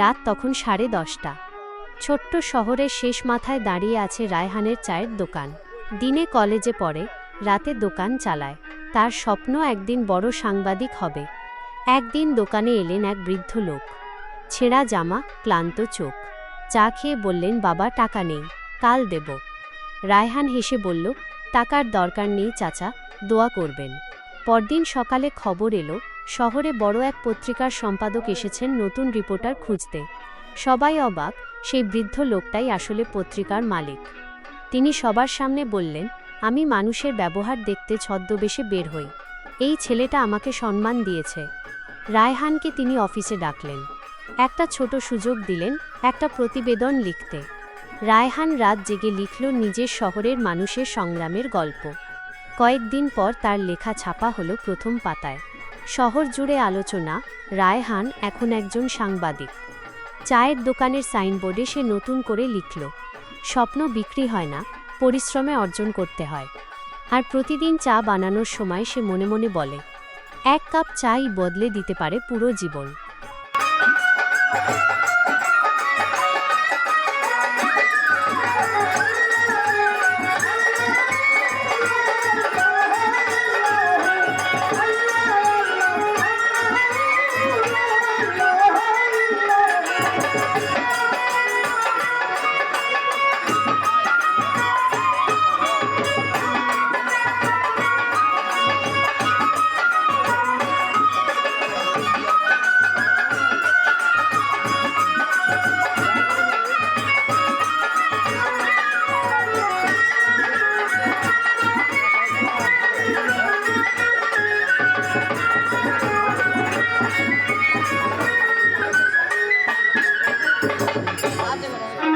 রাত তখন 10:30। ছোট্ট শহরের শেষ মাথায় দাঁড়িয়ে আছে রায়হানের চায়ের দোকান। দিনে কলেজে পড়ে, রাতে দোকান চালায়। তার স্বপ্ন একদিন বড় সাংবাদিক হবে। একদিন দোকানে এলেন এক বৃদ্ধ লোক। ছেঁড়া জামা, ক্লান্ত চোখ। চা খেয়ে বললেন, বাবা, টাকা নেই, কাল দেব। রায়হান হেসে বলল, টাকার দরকার নেই চাচা, দোয়া করবেন। পরদিন সকালে খবর এলো, শহরে বড় এক পত্রিকার সম্পাদক এসেছেন নতুন রিপোর্টার খুঁজতে। সবাই অবাক, সেই বৃদ্ধ লোকটাই আসলে পত্রিকার মালিক। তিনি সবার সামনে বললেন, আমি মানুষের ব্যবহার দেখতে ছদ্মবেশে বের হই। এই ছেলেটা আমাকে সম্মান দিয়েছে। রায়হানকে তিনি অফিসে ডাকলেন। একটা ছোট সুযোগ দিলেন, একটা প্রতিবেদন লিখতে। রায়হান রাত জেগে লিখল নিজের শহরের মানুষের সংগ্রামের গল্প। কয়েকদিন পর তার লেখা ছাপা হলো প্রথম পাতায়। শহর জুড়ে আলোচনা, রায়হান এখন একজন সাংবাদিক। চায়ের দোকানের সাইনবোর্ডে সে নতুন করে লিখল, স্বপ্ন বিক্রি হয় না, পরিশ্রমে অর্জন করতে হয়। আর প্রতিদিন চা বানানোর সময় সে মনে মনে বলে, এক কাপ চাই বদলে দিতে পারে পুরো জীবন। আচ্ছা